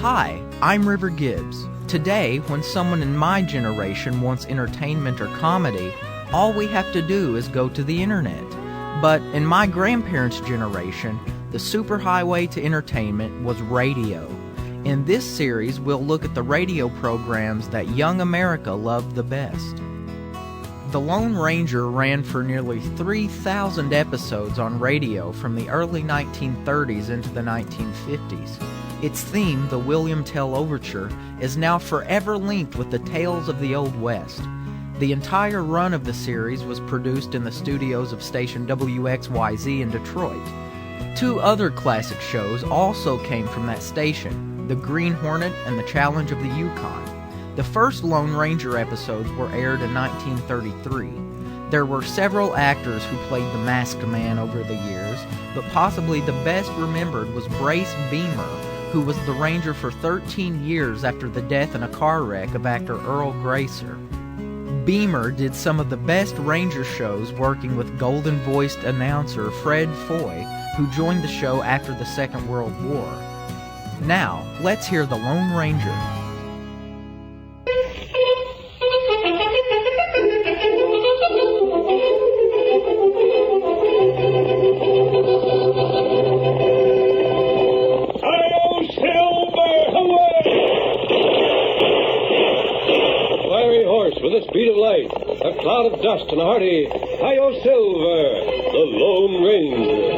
Hi, I'm River Gibbs. Today, when someone in my generation wants entertainment or comedy, all we have to do is go to the internet. But in my grandparents' generation, the superhighway to entertainment was radio. In this series, we'll look at the radio programs that young America loved the best. The Lone Ranger ran for nearly 3,000 episodes on radio from the early 1930s into the 1950s. Its theme, the William Tell Overture, is now forever linked with the tales of the Old West. The entire run of the series was produced in the studios of station WXYZ in Detroit. Two other classic shows also came from that station, The Green Hornet and The Challenge of the Yukon. The first Lone Ranger episodes were aired in 1933. There were several actors who played the Masked Man over the years, but possibly the best remembered was Brace Beamer, who was the Ranger for 13 years after the death in a car wreck of actor Earl Gracer. Beamer did some of the best Ranger shows working with golden-voiced announcer Fred Foy, who joined the show after the Second World War. Now, let's hear the Lone Ranger. With a speed of light, a cloud of dust, and a hearty Hi-Yo Silver, the Lone Ranger.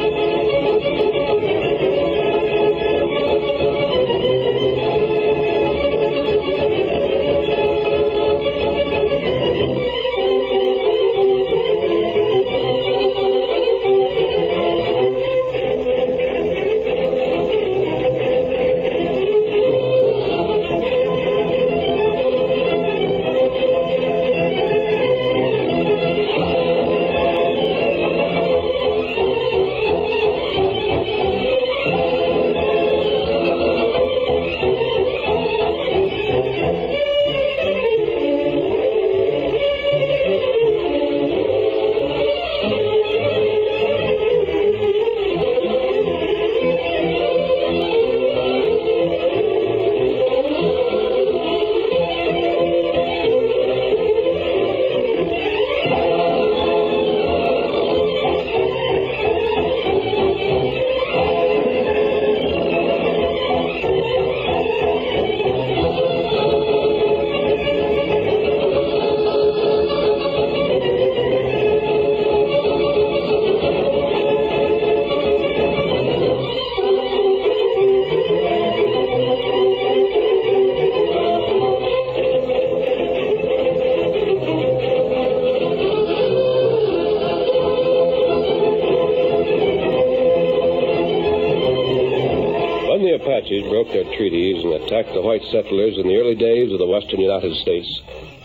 Apaches broke their treaties and attacked the white settlers in the early days of the western United States,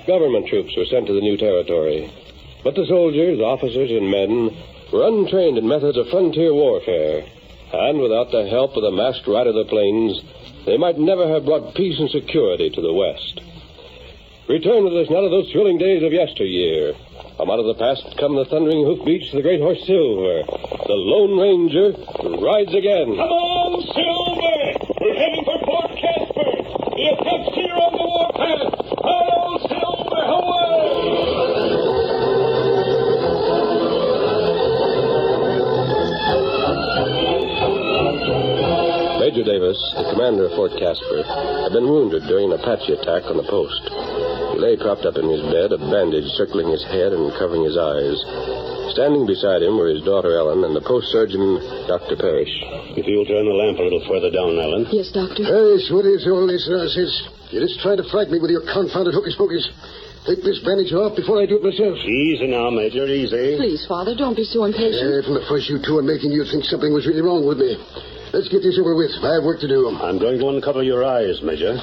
government troops were sent to the new territory. But the soldiers, officers, and men were untrained in methods of frontier warfare, and without the help of the masked rider of the plains, they might never have brought peace and security to the West. Return with us now to those thrilling days of yesteryear. From out of the past come the thundering hoofbeats of the great horse Silver. The Lone Ranger rides again. Come on, Silver! We're heading for Fort Casper. The effects here on the warpath. Hi-yo, Silver! Away! Major Davis, the commander of Fort Casper, had been wounded during an Apache attack on the post. He lay propped up in his bed, a bandage circling his head and covering his eyes. Standing beside him were his daughter, Ellen, and the post surgeon, Dr. Parrish. If you'll turn the lamp a little further down, Ellen. Yes, Doctor. Parrish, what is all this nonsense? You're just trying to frighten me with your confounded hocus-pocus. Take this bandage off before I do it myself. Easy now, Major, easy. Please, Father, don't be so impatient. From the fuss you two are making, you'd think something was really wrong with me. Let's get this over with. I have work to do. I'm going to uncover your eyes, Major.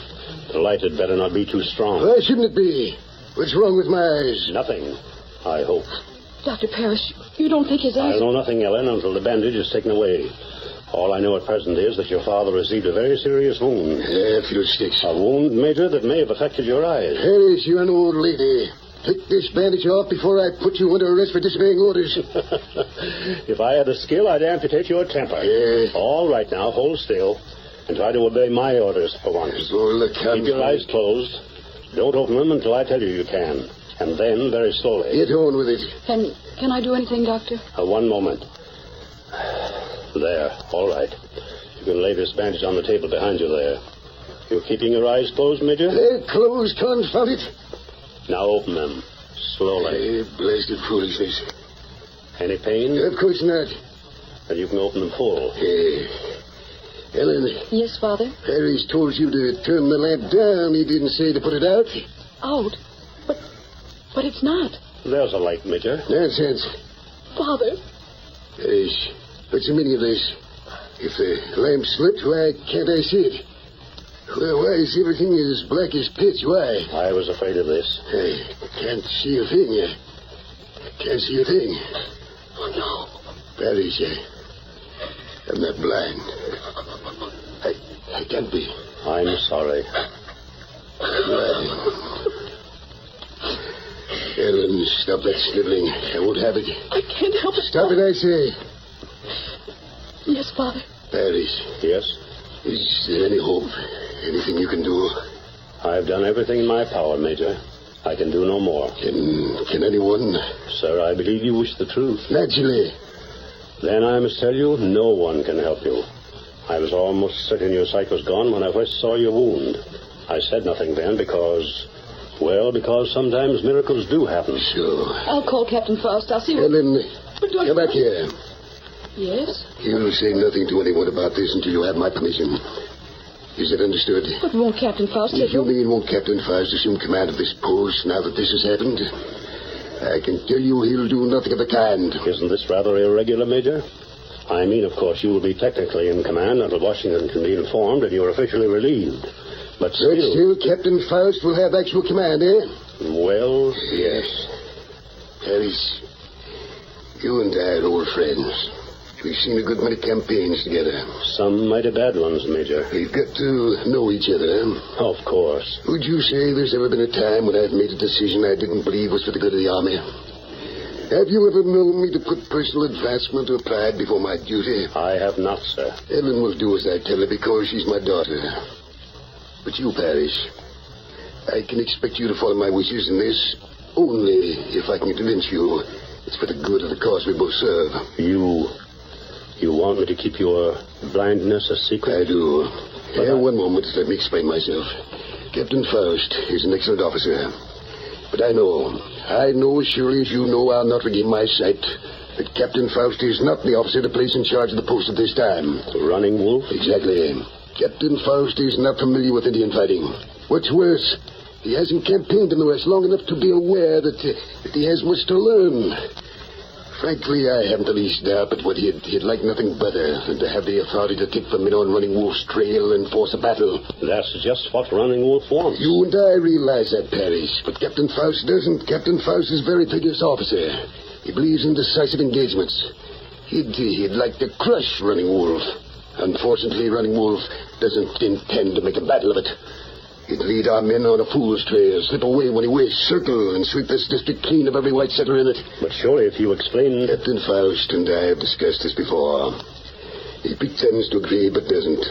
The light had better not be too strong. Why shouldn't it be? What's wrong with my eyes? Nothing, I hope. Dr. Parrish, you don't think his eyes... I'll know nothing, Ellen, until the bandage is taken away. All I know at present is that your father received a very serious wound. Fiddlesticks. A wound, Major, that may have affected your eyes. Parrish, you're an old lady. Take this bandage off before I put you under arrest for disobeying orders. If I had the skill, I'd amputate your temper. Yeah. All right now, hold still. and try to obey my orders for once. Keep your eyes closed. Don't open them until I tell you you can. And then, very slowly. Get on with it. And can I do anything, Doctor? One moment. There. All right. You can lay this bandage on the table behind you there. You're keeping your eyes closed, Major? They're closed, confound it. Now open them. Slowly. Blasted foolishness. Any pain? Of course not. Then you can open them full. Ellen, Yes, Father? Harry's told you to turn the lamp down. He didn't say to put it out. Out? But it's not. There's a light, Major. Nonsense. Father? Harry's, what's the meaning of this? If the lamp slipped, why can't I see it? Well, why is everything as black as pitch? Why? I was afraid of this. I can't see a thing. I can't see a thing. Oh, no. Paris, I'm not blind. I can't be. I'm sorry. Ellen, stop that sniveling. I won't have it. I can't help it. Stop it, I say. Yes, Father. Paris, Yes? is there any hope? Anything you can do? I've done everything in my power, Major. I can do no more. Can anyone? Sir, I believe you wish the truth. Naturally. Then I must tell you, no one can help you. I was almost certain your sight was gone when I first saw your wound. I said nothing then because sometimes miracles do happen. Sure. I'll call Captain Faust. I'll see what... Ellen, But Doctor... come back here. Yes? You'll say nothing to anyone about this until you have my permission. Is it understood? But won't Captain Faust take You you? mean won't Captain Faust assume command of this post now that this has happened? I can tell you he'll do nothing of the kind. Isn't this rather irregular, Major? I mean, of course, you will be technically in command until Washington can be informed that you're officially relieved. But But still... still, Captain Faust will have actual command, eh? Well, yes. Harris, you and I are old friends. We've seen a good many campaigns together. Some mighty bad ones, Major. We've got to know each other. Of course. Would you say there's ever been a time when I've made a decision I didn't believe was for the good of the army? Have you ever known me to put personal advancement or pride before my duty? I have not, sir. Ellen will do as I tell her because she's my daughter. But you, Parrish, I can expect you to follow my wishes in this only if I can convince you it's for the good of the cause we both serve. You want me to keep your blindness a secret? I do. One moment. Let me explain myself. Captain Faust is an excellent officer. But I know as surely as you know I'll not regain my sight, that Captain Faust is not the officer to place in charge of the post at this time. Running Wolf? Exactly. Captain Faust is not familiar with Indian fighting. What's worse, he hasn't campaigned in the West long enough to be aware that he has much to learn. Frankly, I haven't the least doubt but what he'd like nothing better than to have the authority to take the men on Running Wolf's trail and force a battle. That's just what Running Wolf wants. You and I realize that, Parrish, but Captain Faust doesn't. Captain Faust is a very vigorous officer. He believes in decisive engagements. He'd like to crush Running Wolf. Unfortunately, Running Wolf doesn't intend to make a battle of it. He'd lead our men on a fool's trail, slip away when he wished, circle, and sweep this district clean of every white settler in it. But surely if you explain... Captain Faust and I have discussed this before. He pretends to agree, but doesn't.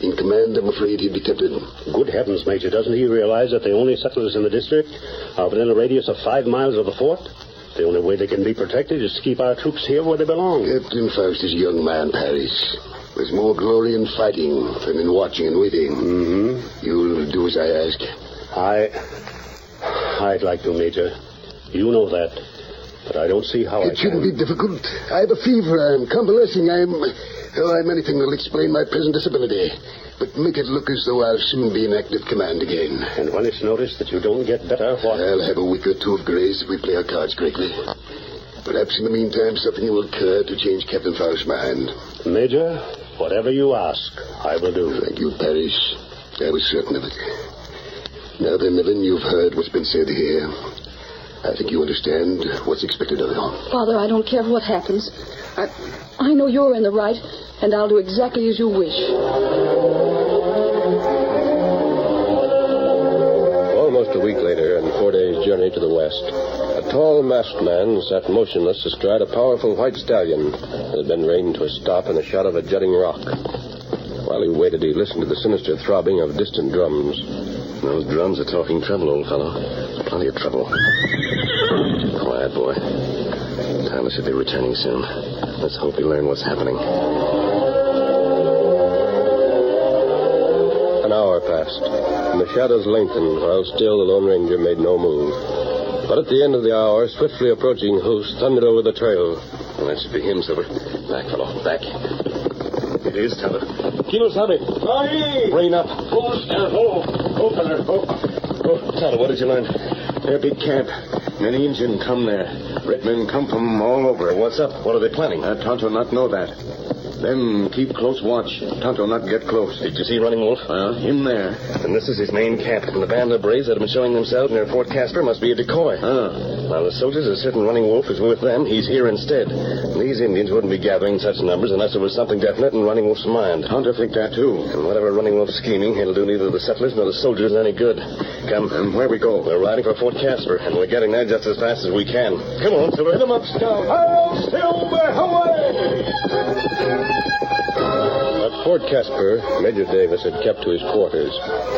In command, I'm afraid he'd be tempted. Good heavens, Major, doesn't he realize that the only settlers in the district are within a radius of 5 miles of the fort? The only way they can be protected is to keep our troops here where they belong. Captain Faust is a young man, Parrish. There's more glory in fighting than in watching and waiting. Mm-hmm. You'll do as I ask. I'd like to, Major. You know that. But I don't see how It shouldn't be difficult. I have a fever. I'm convalescing. I'm anything that'll explain my present disability. But make it look as though I'll soon be in active command again. And when it's noticed that you don't get better, what? I'll have a week or two of grace if we play our cards correctly. Perhaps in the meantime something will occur to change Captain Faust's mind. Major, whatever you ask, I will do. Thank you, Parrish. I was certain of it. Now then, Ellen, you've heard what's been said here. I think you understand what's expected of you. Father, I don't care what happens. I know you're in the right, and I'll do exactly as you wish. Almost a week later, and 4 days' journey to the west, a tall masked man sat motionless astride a powerful white stallion that had been reined to a stop in the shadow of a jutting rock. While he waited, he listened to the sinister throbbing of distant drums. Those drums are talking trouble, old fellow. Plenty of trouble. Quiet, boy. Tyler should be returning soon. Let's hope he learn what's happening. An hour passed, and the shadows lengthened while still the Lone Ranger made no move. But at the end of the hour, swiftly approaching host thundered over the trail. Well, that should be him, Silver. Back, fellow. Back. It is, Tyler. Kimasabi. Aye. Brain up. Oh, stand. Oh, fella. Oh. Tyler, what did you learn? Their big camp. Many Indian come there. Red men come from all over. What's up? What are they planning? Tonto not know that. Them keep close watch. Tonto not get close. Did you see Running Wolf? Him there. And this is his main camp. And the band of braves that have been showing themselves near Fort Casper must be a decoy. While the soldiers are certain Running Wolf is with them, he's here instead. These Indians wouldn't be gathering such numbers unless there was something definite in Running Wolf's mind. Tonto think that, too. And whatever Running Wolf's scheming, it'll do neither the settlers nor the soldiers any good. Come. And where we go? We're riding for Fort Casper, and we're getting there just as fast as we can. Come on, Silver. Hit 'em up, Scout. Hail, Silver, away! At Fort Casper, Major Davis had kept to his quarters.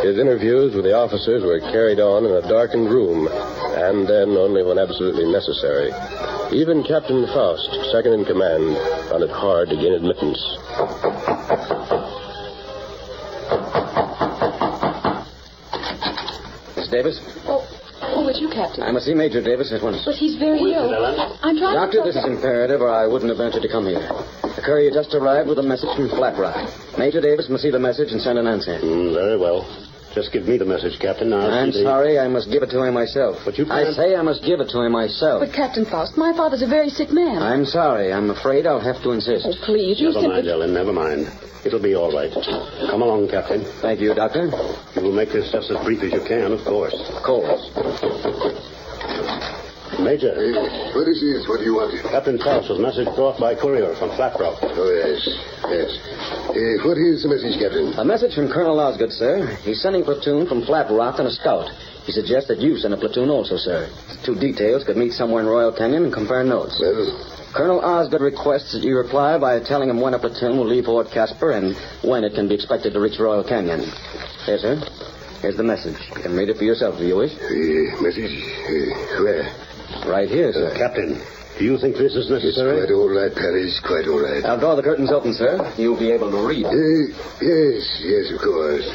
His interviews with the officers were carried on in a darkened room, and then only when absolutely necessary. Even Captain Faust, second in command, found it hard to gain admittance. Miss Davis? Oh, it's you, Captain. I must see Major Davis at once. But he's very ill. I'm trying Doctor, to... this is imperative, or I wouldn't have ventured to come here. The courier just arrived with a message from Flat Rock. Major Davis must see the message and send an answer. Very well. Just give me the message, Captain. I'm sorry, I must give it to him myself. But you I can't... say I must give it to him myself. But, Captain Faust, my father's a very sick man. I'm sorry. I'm afraid I'll have to insist. Oh, please, you Never mind, simply... Ellen, never mind. It'll be all right. Come along, Captain. Thank you, Doctor. You will make this just as brief as you can, of course. Of course. Major. What is this? What do you want? Captain Faust's message brought by courier from Flat Rock. Oh, yes. What is the message, Captain? A message from Colonel Osgood, sir. He's sending a platoon from Flat Rock and a scout. He suggests that you send a platoon also, sir. Two details could meet somewhere in Royal Canyon and compare notes. Well, Colonel Osgood requests that you reply by telling him when a platoon will leave Fort Casper and when it can be expected to reach Royal Canyon. Here, sir. Here's the message. You can read it for yourself if you wish. message? Where? Right here, sir. Captain, do you think this is It's necessary? quite all right, Paris. Quite all right. I'll draw the curtains open, sir. You'll be able to read. Yes, of course.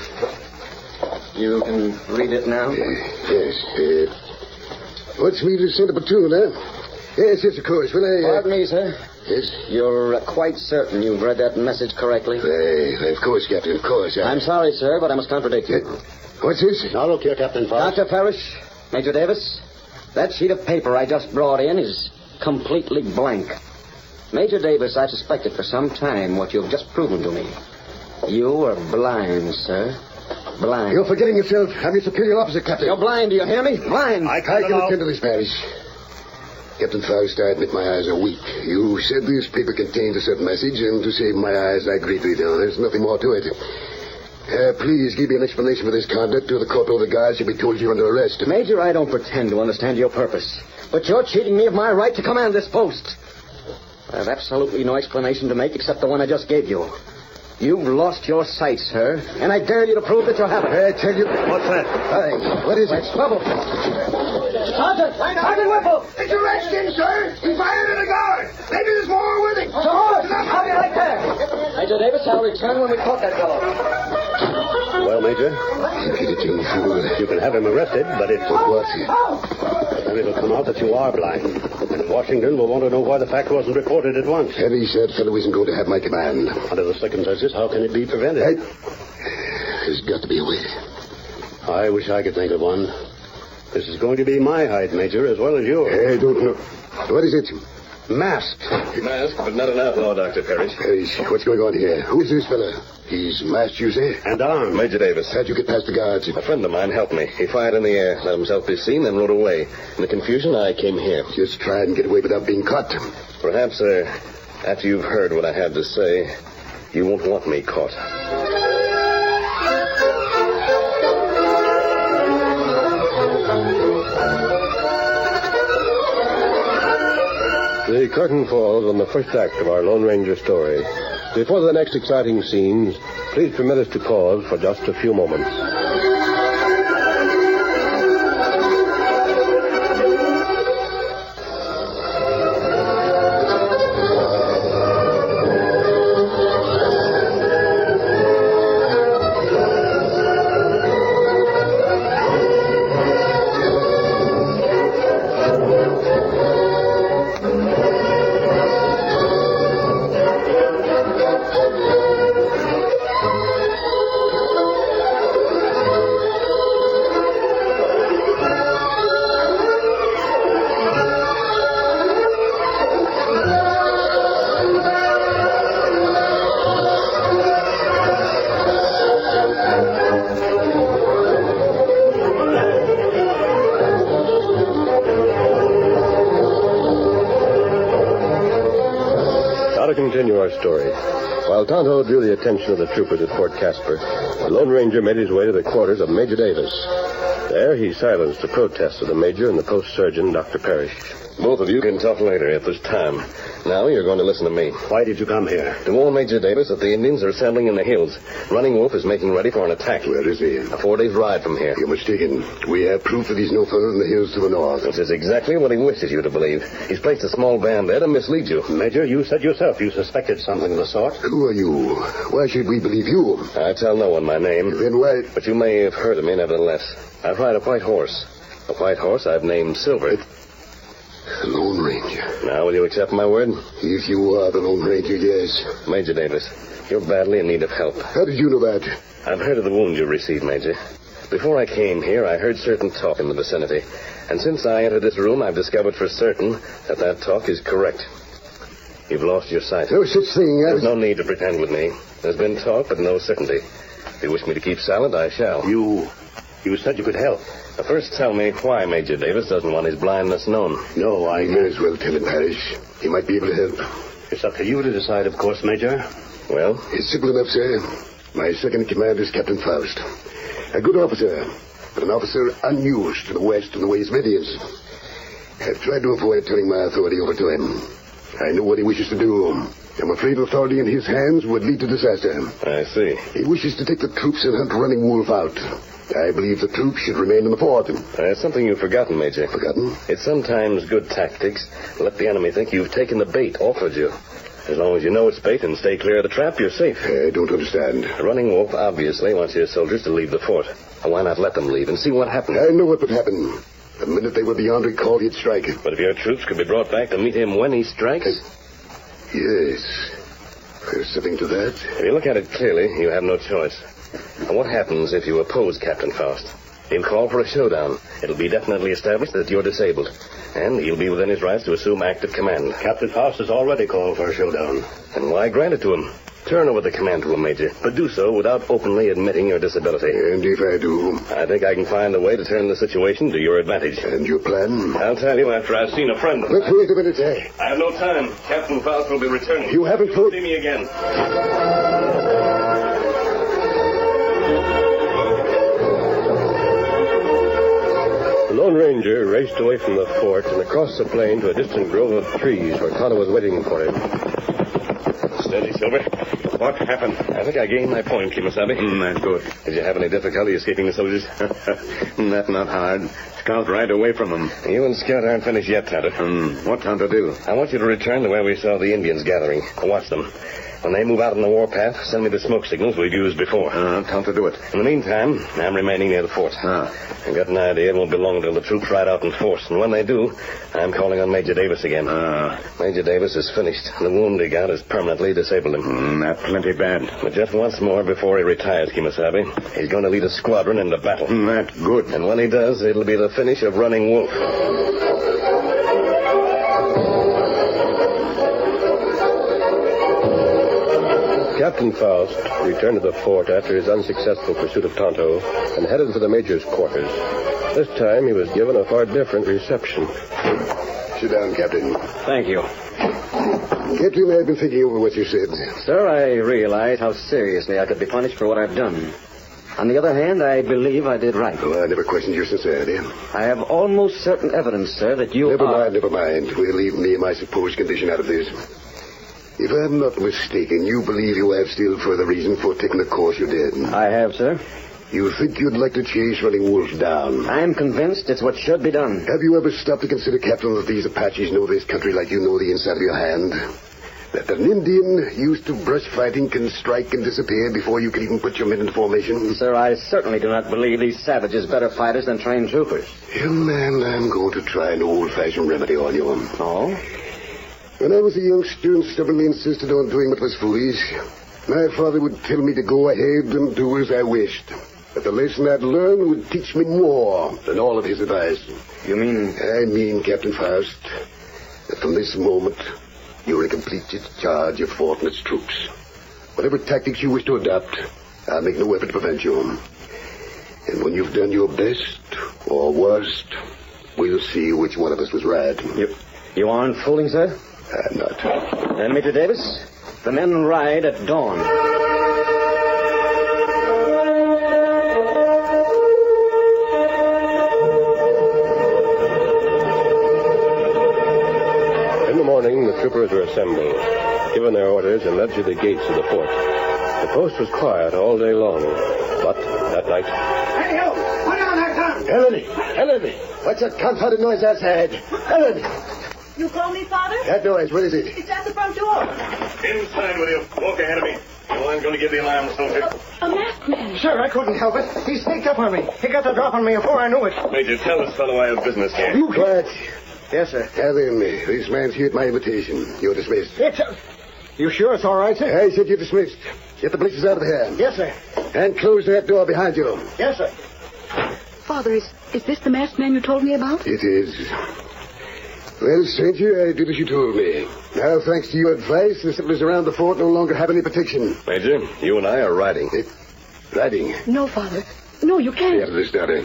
You can read it now? Yes. Wants me to send a platoon, huh? Yes, of course. Will I... Pardon me, sir. Yes? You're quite certain you've read that message correctly? Of course, Captain, of course. I'm sorry, sir, but I must contradict you. What's this? Now look here, Captain Faust. Dr. Parrish, Major Davis, that sheet of paper I just brought in is completely blank. Major Davis, I've suspected for some time what you've just proven to me. You are blind, sir. Blind. You're forgetting yourself. I'm your superior officer, Captain. You're blind, do you hear me? Blind. I can attend to this, Parrish. Captain Faust, I admit my eyes are weak. You said this paper contained a certain message, and to save my eyes, I agreed to it. There's nothing more to it. Please give me an explanation for this conduct, or the corporal of the guards shall be told you're under arrest. Major, I don't pretend to understand your purpose, but you're cheating me of my right to command this post. I have absolutely no explanation to make except the one I just gave you. You've lost your sight, sir, and I dare you to prove that you haven't. I tell you... What's that? What is it? It's trouble. Sergeant! Sergeant Whipple! It's a redskin, sir. He fired at a guard. Maybe there's more with him. The horse! How do you like that? Major Davis, I'll return when we caught that fellow. Well, Major, Impudent fool. you can have him arrested, but it's... What? Then it'll come out that you are blind. And Washington will want to know why the fact wasn't reported at once. Harry said fellow isn't going to have my command. Under the circumstances, how can it be prevented? There's got to be a way. I wish I could think of one. This is going to be my hide, Major, as well as yours. I don't know. What is it? Masked. Masked, but not an outlaw, Dr. Parrish. Parrish, what's going on here? Who's this fella? He's masked, you say? And armed. Major Davis. How'd you get past the guards? A friend of mine helped me. He fired in the air, let himself be seen, then rode away. In the confusion, I came here. Just try and get away without being caught. Perhaps, after you've heard what I have to say, you won't want me caught. The curtain falls on the first act of our Lone Ranger story. Before the next exciting scenes, Please permit us to pause for just a few moments. Continue our story. While Tonto drew the attention of the troopers at Fort Casper, the Lone Ranger made his way to the quarters of Major Davis. There, he silenced the protests of the Major and the post surgeon, Dr. Parrish. Both of you can talk later if there's time. Now you're going to listen to me. Why did you come here? To warn Major Davis that the Indians are assembling in the hills. Running Wolf is making ready for an attack. Where is he? A 4 days ride from here. You're mistaken. We have proof that he's no further than the hills to the north. Which is exactly what he wishes you to believe. He's placed a small band there to mislead you. Major, you said yourself you suspected something of the sort. Who are you? Why should we believe you? I tell no one my name. Then why... But you may have heard of me nevertheless. I ride a white horse. A white horse I've named Silver. The Lone Ranger. Now, will you accept my word? If you are the Lone Ranger, yes. Major Davis, you're badly in need of help. How did you know that? I've heard of the wound you received, Major. Before I came here, I heard certain talk in the vicinity. And since I entered this room, I've discovered for certain that talk is correct. You've lost your sight. No such thing as... There's no need to pretend with me. There's been talk, but no certainty. If you wish me to keep silent, I shall. You said you could help. First, tell me why Major Davis doesn't want his blindness known. No, I may as well tell him, Parrish. He might be able to help. It's up to you to decide, of course, Major. Well? It's simple enough, sir. My second in command is Captain Faust. A good officer, but an officer unused to the West and the ways of Indians. I've tried to avoid turning my authority over to him. I know what he wishes to do. I'm afraid authority in his hands would lead to disaster. I see. He wishes to take the troops and hunt Running Wolf out. I believe the troops should remain in the fort. There's something you've forgotten, Major. Forgotten? It's sometimes good tactics to let the enemy think you've taken the bait offered you. As long as you know it's bait and stay clear of the trap, you're safe. I don't understand. Running Wolf obviously wants his soldiers to leave the fort. Why not let them leave and see what happens? I know what would happen. The minute they were beyond recall, he'd strike. But if your troops could be brought back to meet him when he strikes? Yes. There's something to that. If you look at it clearly, you have no choice. And what happens if you oppose Captain Faust? He'll call for a showdown. It'll be definitely established that you're disabled. And he'll be within his rights to assume active command. Captain Faust has already called for a showdown. And why grant it to him? Turn over the command to him, Major. But do so without openly admitting your disability. And if I do? I think I can find a way to turn the situation to your advantage. And your plan? I'll tell you after I've seen a friend. But wait a minute, eh? I have no time. Captain Faust will be returning. You haven't You'll see me again. The Lone Ranger raced away from the fort and across the plain to a distant grove of trees where Tonto was waiting for him. Steady, Silver. What happened? I think I gained my point, Kimasabi. That's good. Did you have any difficulty escaping the soldiers? That's not hard. Scout right away from them. You and Scout aren't finished yet, Tonto. What time to do? I want you to return to where we saw the Indians gathering. Watch them. When they move out on the warpath, send me the smoke signals we've used before. Time to do it. In the meantime, I'm remaining near the fort. I've got an idea it won't be long until the troops ride out in force. And when they do, I'm calling on Major Davis again. Major Davis is finished. The wound he got has permanently disabled him. That's plenty bad. But just once more before he retires, Kimasabi, he's going to lead a squadron into battle. That's good. And when he does, it'll be the finish of Running Wolf. Captain Faust returned to the fort after his unsuccessful pursuit of Tonto and headed for the Major's quarters. This time he was given a far different reception. Sit down, Captain. Thank you. Captain, I've been thinking over what you said. Sir, I realize how seriously I could be punished for what I've done. On the other hand, I believe I did right. Oh, I never questioned your sincerity. I have almost certain evidence, sir, that you Never mind. We'll leave me and my supposed condition out of this. If I'm not mistaken, you believe you have still further reason for taking the course you did. I have, sir. You think you'd like to chase Running Wolf down? I'm convinced it's what should be done. Have you ever stopped to consider, Captain, that these Apaches know this country like you know the inside of your hand? That an Indian used to brush fighting can strike and disappear before you can even put your men in formation? Sir, I certainly do not believe these savages better fighters than trained troopers. Young man, I'm going to try an old-fashioned remedy on you. Oh? When I was a youngster and stubbornly insisted on doing what was foolish, my father would tell me to go ahead and do as I wished. But the lesson I'd learned would teach me more than all of his advice. You mean? I mean, Captain Faust, that from this moment, you're in complete charge of Fort and its troops. Whatever tactics you wish to adopt, I'll make no effort to prevent you. And when you've done your best or worst, we'll see which one of us was right. You aren't fooling, sir? I'm not. Then, Major Davis, the men ride at dawn. In the morning, the troopers were assembled, given their orders, and led to the gates of the fort. The post was quiet all day long, but that night... Hey, you! Put on that gun! Helen! What's that confounded noise outside? Helen! You call me, Father? That noise, what is it? It's at the front door. Inside with you. Walk ahead of me. You aren't going to give the alarm, soldier. A masked man. Sir, I couldn't help it. He sneaked up on me. He got the drop on me before I knew it. Major, tell this fellow I have business here. You quiet. Yes, sir. Now then, this man's here at my invitation. You're dismissed. You sure it's all right, sir? I said you're dismissed. Get the blisters out of here. Yes, sir. And close that door behind you. Yes, sir. Father, is this the masked man you told me about? It is. Well, stranger, I did as you told me. Now, thanks to your advice, the settlers around the fort no longer have any protection. Major, you and I are riding. Riding? No, Father. No, you Stay out can't. of this, daughter.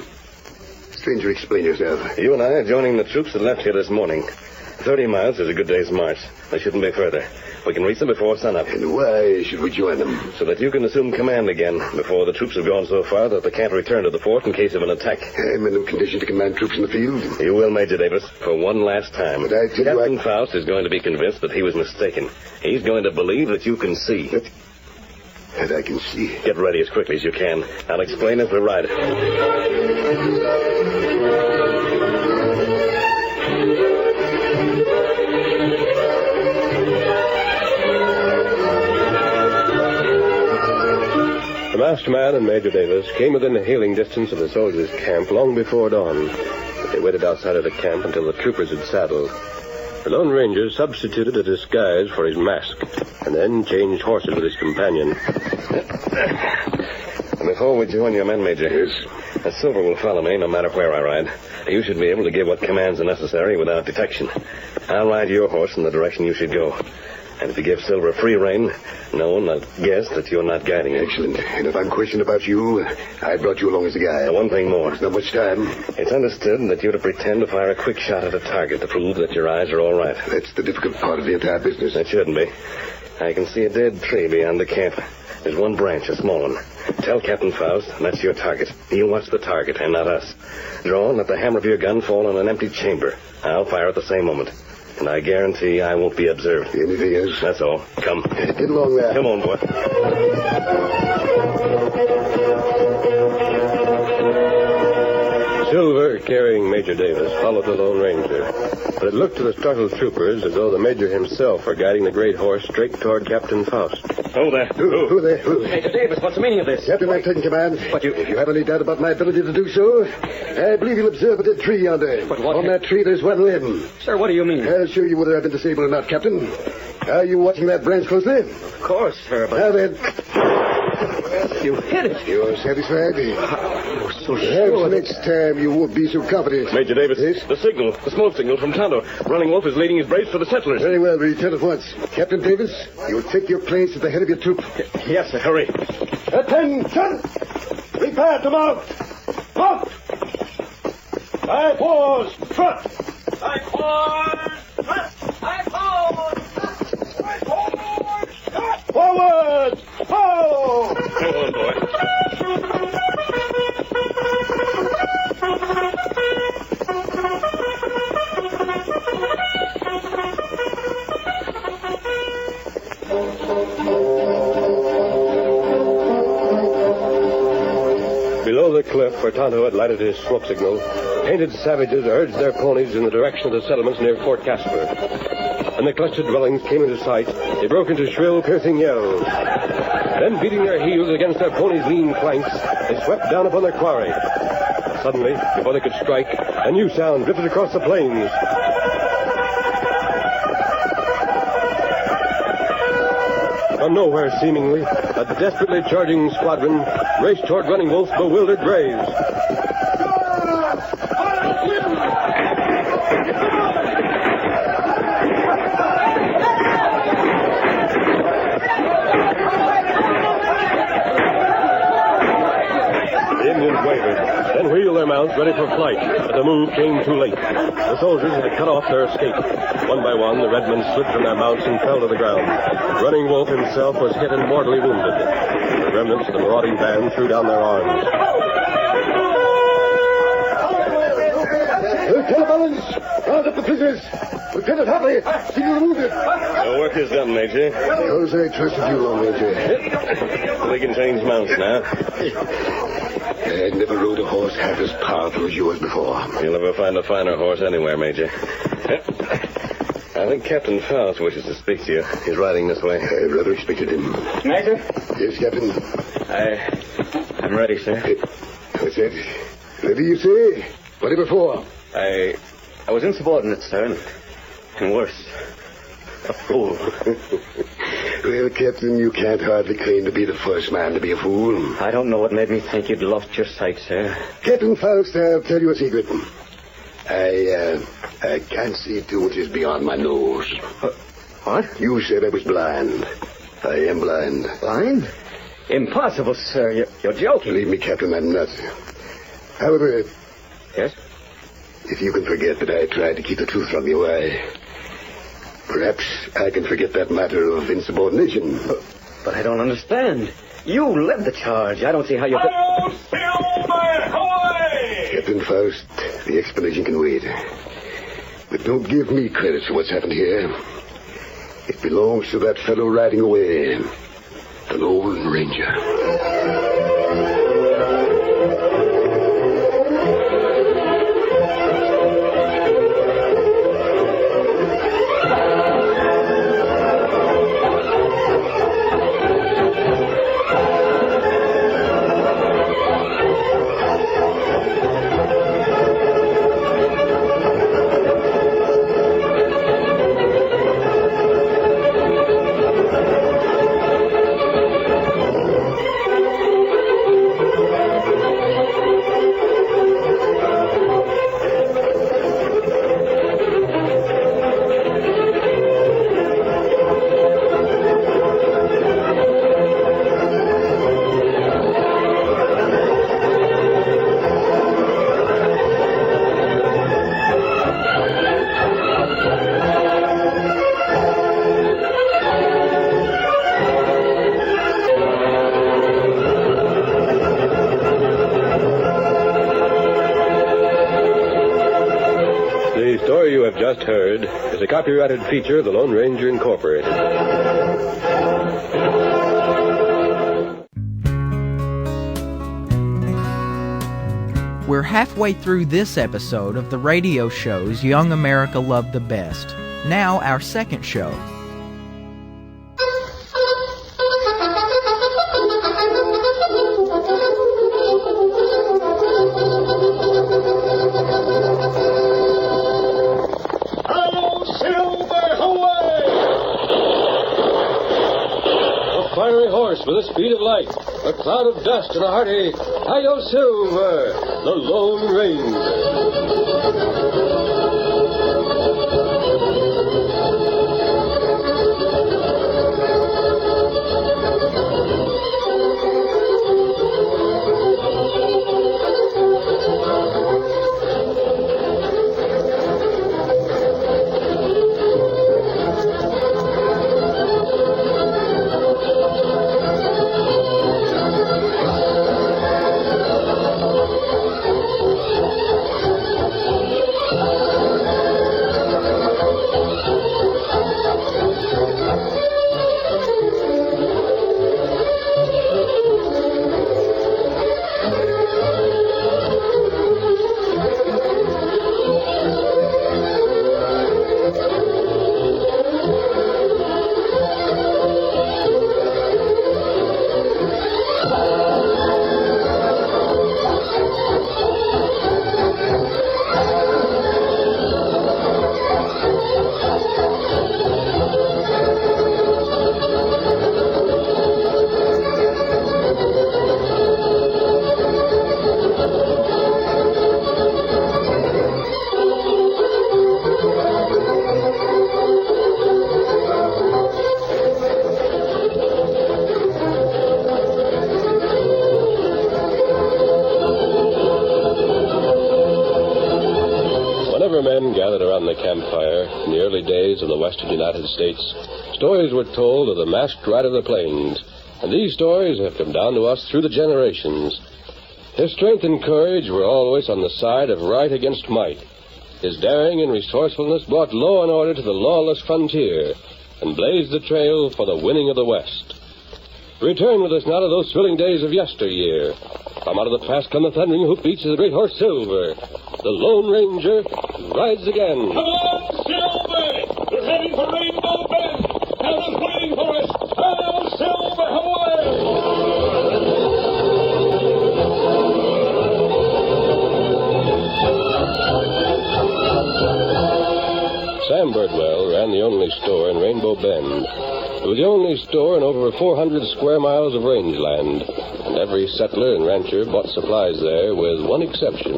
Stranger, explain yourself. You and I are joining the troops that left here this morning. 30 miles is a good day's march. They shouldn't be further. We can reach them before sunup. And why should we join them? So that you can assume command again before the troops have gone so far that they can't return to the fort in case of an attack. I'm in no condition to command troops in the field. You will, Major Davis, for one last time. But I tell you, Captain Faust is going to be convinced that he was mistaken. He's going to believe that you can see. That I can see. Get ready as quickly as you can. I'll explain as we ride. The masked man and Major Davis came within hailing distance of the soldiers' camp long before dawn. But they waited outside of the camp until the troopers had saddled. The Lone Ranger substituted a disguise for his mask, and then changed horses with his companion. Before we join your men, Major, a Silver will follow me no matter where I ride. You should be able to give what commands are necessary without detection. I'll ride your horse in the direction you should go. And if you give Silver free rein, no one will guess that you're not guiding him. Excellent. And if I'm questioned about you, I brought you along as a guide. Now, one thing more. There's not much time. It's understood that you're to pretend to fire a quick shot at a target to prove that your eyes are all right. That's the difficult part of the entire business. It shouldn't be. I can see a dead tree beyond the camp. There's one branch, a small one. Tell Captain Faust that's your target. He'll watch the target and not us. Draw and let the hammer of your gun fall on an empty chamber. I'll fire at the same moment. And I guarantee I won't be observed. Anything else? That's all. Come. Get along there. Come on, boy. Silver, carrying Major Davis, followed the Lone Ranger. But it looked to the startled troopers as though the Major himself were guiding the great horse straight toward Captain Faust. Oh, there. Who there? Who? Major Davis, what's the meaning of this? Captain, I'm taking command. But you... If you have any doubt about my ability to do so, I believe you'll observe a dead tree yonder. But what... On that tree, there's one limb. Sir, what do you mean? I'll show you whether I've been disabled or not, Captain. Are you watching that branch closely? Of course, sir, but... Now then. You hit it. You're satisfied? So Perhaps sure. next time you won't be so confident. Major Davis, Yes? the signal, the smoke signal from Tonto. Running Wolf is leading his braves for the settlers. Very well, return at once. Captain Davis, you'll take your place at the head of your troop. Yes, sir. Hurry. Attention! Prepare to mount! Mount! 5 4s, trot! 5 4s, trot! 5 4s, trot! 5 4s, trot! Forward! Ho! Come on, boy. the cliff where Tonto had lighted his smoke signal, painted savages urged their ponies in the direction of the settlements near Fort Casper. When the clustered dwellings came into sight, they broke into shrill, piercing yells. Then, beating their heels against their ponies' lean flanks, they swept down upon their quarry. Suddenly, before they could strike, a new sound drifted across the plains. From nowhere, seemingly, a desperately charging squadron raced toward Running Wolf's bewildered braves. The Indians wavered, then wheeled their mounts ready for flight, but the move came too late. The soldiers had cut off their escape. One by one, the red men slid from their mounts and fell to the ground. Running Wolf himself was hit and mortally wounded. The remnants of the marauding band threw down their arms. Lieutenant Mullins, round up the prisoners. Lieutenant Hartley, see you wounded. The work is done, Major. Because I trusted you long, Major. We can change mounts now. I never rode a horse half as powerful as yours before. You'll never find a finer horse anywhere, Major. I think Captain Faust wishes to speak to you. He's riding this way. I rather expected him. Major? Yes, Captain. I'm ready, sir. What's that? Ready, you say? Whatever for? I was insubordinate, sir, and worse, a fool. Well, Captain, you can't hardly claim to be the first man to be a fool. I don't know what made me think you'd lost your sight, sir. Captain Faust, I'll tell you a secret. I can't see too much is beyond my nose. What? You said I was blind. I am blind. Blind? Impossible, sir. You're joking. Believe me, Captain, I'm not. However... Yes? If you can forget that I tried to keep the truth from you, perhaps I can forget that matter of insubordination. But I don't understand. You led the charge. I don't see how you could... Captain Faust, the explanation can wait. But don't give me credit for what's happened here. It belongs to that fellow riding away, the Lone Ranger. The story you have just heard is a copyrighted feature of the Lone Ranger Incorporated. We're halfway through this episode of the radio shows Young America Loved the Best. Now our second show. With the speed of light, a cloud of dust, and a hearty Hi-Yo Silver, the Lone Ranger. the campfire, in the early days of the western United States, stories were told of the masked rider of the plains, and these stories have come down to us through the generations. His strength and courage were always on the side of right against might. His daring and resourcefulness brought law and order to the lawless frontier and blazed the trail for the winning of the West. Return with us now to those thrilling days of yesteryear. From out of the past come the thundering hoofbeats of the great horse Silver. The Lone Ranger rides again. Come on, Silver! We're heading for Rainbow Bend. Helen waiting for us. Hi-yo, Silver, away! Sam Birdwell ran the only store in Rainbow Bend. It was the only store in over 400 square miles of rangeland, and every settler and rancher bought supplies there with one exception.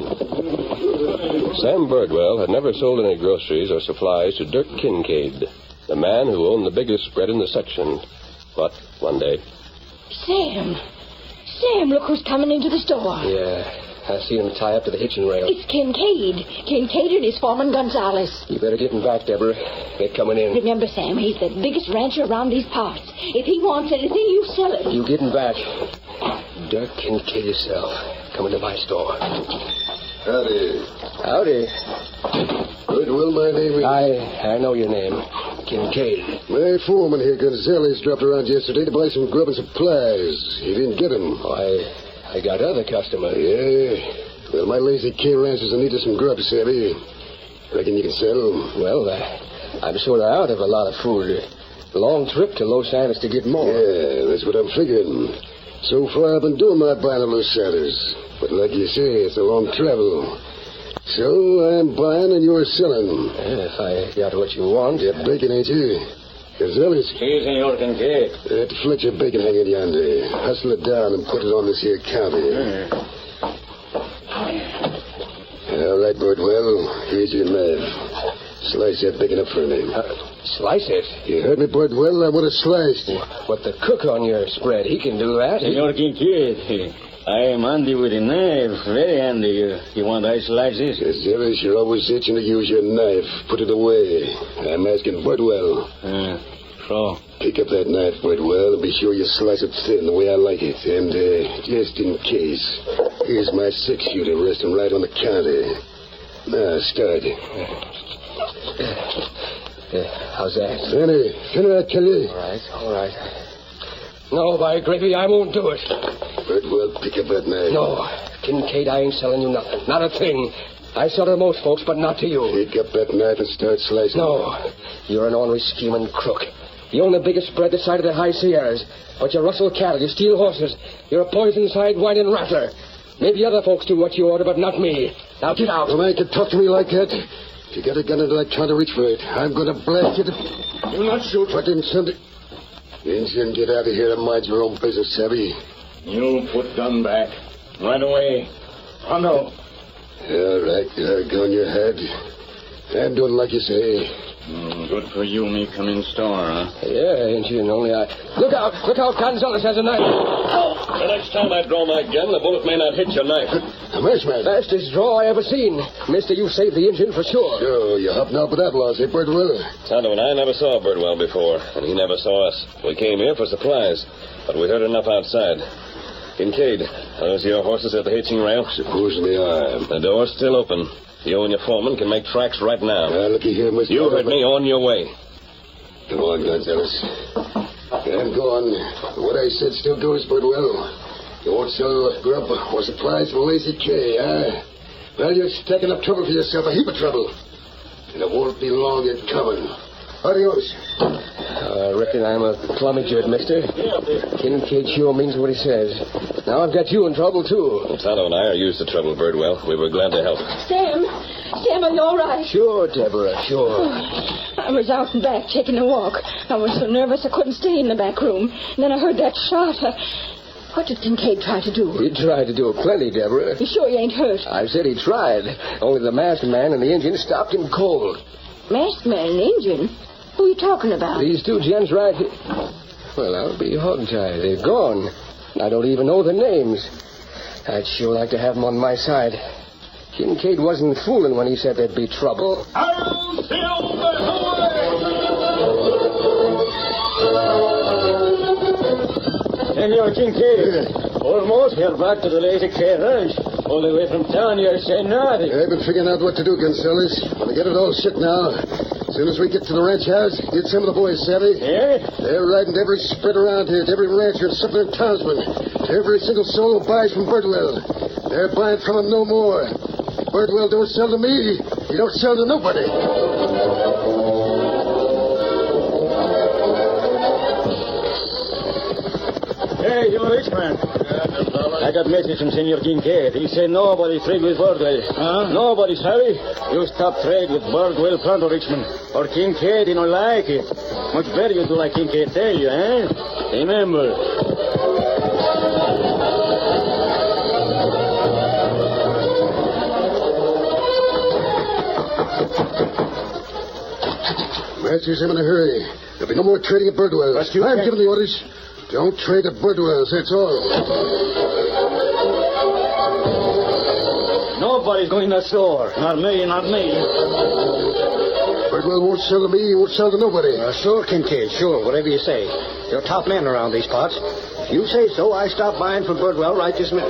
Sam Birdwell had never sold any groceries or supplies to Dirk Kincaid, the man who owned the biggest spread in the section. But one day... Sam, look who's coming into the store. Yeah, I see him tie up to the hitching rail. It's Kincaid. Kincaid and his foreman Gonzalez. You better get him back, Deborah. They're coming in. Remember, Sam, he's the biggest rancher around these parts. If he wants anything, you sell it. You get him back. Dirk Kincaid yourself. Coming to my store. Howdy. Howdy. Birdwell, my name is... I know your name. Kincaid. My foreman here, Gonzalez, dropped around yesterday to buy some grub and supplies. He didn't get them. Oh, I got other customers. Yeah? Well, my lazy K ranchers are needed some grub, Savvy. Reckon you can sell? Well, I'm sort of out of a lot of food. Long trip to Los Angeles to get more. Yeah, that's what I'm figuring. So far, I've been doing my buying of Los Angeles. But like you say, it's a long travel. So I'm buying and you're selling. If I got what you want. You're bacon, ain't you? Gonzalez? Si, Senor Kincaid. That Fletcher bacon hanging yonder. Hustle it down and put it on this here counter. All right, Birdwell. Here's your knife. Slice that bacon up for me. Slice it? You heard me, Birdwell? I want it sliced. But the cook on your spread, he can do that. Senor Kincaid, I am handy with a knife. Very handy. You want I slice this? Gonzalez, you're always itching to use your knife. Put it away. I'm asking Birdwell. So? Pick up that knife, Birdwell, and be sure you slice it thin the way I like it. And, just in case, here's my six-shooter resting right on the counter. Now, start. How's that? Thinner, I tell you. All right. No, by gravy, I won't do it. Birdwell, pick up that knife. No, Kincaid, I ain't selling you nothing. Not a thing. I sell to most folks, but not to you. Pick up that knife and start slicing. No, you're an ornery scheming crook. You own the biggest spread this side of the High Sierras, but you rustle cattle, you steal horses. You're a poison-side whining rattler. Maybe other folks do what you order, but not me. Now get out. No man can talk to me like that. If you got a gun under that counter, reach for it. I'm going to blast you to... Do not shoot. Fucking something... Injun, get out of here and mind your own business, Savvy. You put gun back. Right away. Pronto. All right, go on your head. I'm doing like you say. Good for you, me come in store, huh? Yeah, Injun, only I... Look out, Gonzalez has a knife. The next time I draw my gun, the bullet may not hit your knife. Fastest draw I ever seen. Mister, you saved the Injun for sure. Sure, you're hopping out with outlaws, eh, Birdwell? Tonto and I never saw Birdwell before, and he never saw us. We came here for supplies, but we heard enough outside. Kincaid, are those your horses at the hitching rail? Suppose they are. The door's still open. You and your foreman can make tracks right now. Looky here, Mr. You heard me. On your way. Come on, Gonzalez. I'm going. What I said still goes, Birdwell. You won't sell grub or supplies for Lazy K, huh? Well, you're stacking up trouble for yourself, a heap of trouble. And it won't be long in coming. Adios. I reckon I'm a plummager, mister. Kincaid sure means what he says. Now I've got you in trouble, too. Tonto and I are used to trouble, Birdwell. We were glad to help. Sam, are you all right? Sure, Deborah, sure. I was out and back taking a walk. I was so nervous I couldn't stay in the back room. And then I heard that shot. What did Kincaid try to do? He tried to do plenty, Deborah. You sure you ain't hurt? I said he tried. Only the masked man and the Indian stopped him cold. Masked man and Indian? Who are you talking about? These two gents right here. Well, I'll be hogtied. They're gone. I don't even know their names. I'd sure like to have them on my side. Kincaid wasn't fooling when he said there'd be trouble. Harold Silver, Senor Kincaid, almost here back to the Lazy K Ranch. All the way from town, you're saying nothing. I've been figuring out what to do, Gonzales. When I get it all shit now, as soon as we get to the ranch house, get some of the boys, savvy? Yeah? They're riding to every spread around here, to every rancher and suffering townsman, to every single soul who buys from Birdwell. They're buying from him no more. Birdwell don't sell to me. He don't sell to nobody. Hey, you rich man. I got message from Senor Kincaid. He said nobody trade with Birdwell. Huh? Nobody, sorry. You stop trade with Birdwell pronto, Richmond. Or Kincaid, you don't like it. Much better you do like Kincaid tell you, eh? Remember. Masters, I'm in a hurry. There'll be no more trading at Birdwell's. I'm giving the orders. Don't trade at Birdwell's, that's all. Nobody's going to the store. Not me, not me. Birdwell won't sell to me, he won't sell to nobody. Sure, Kincaid, sure, whatever you say. You're top man around these parts. If you say so, I stop buying from Birdwell right this minute.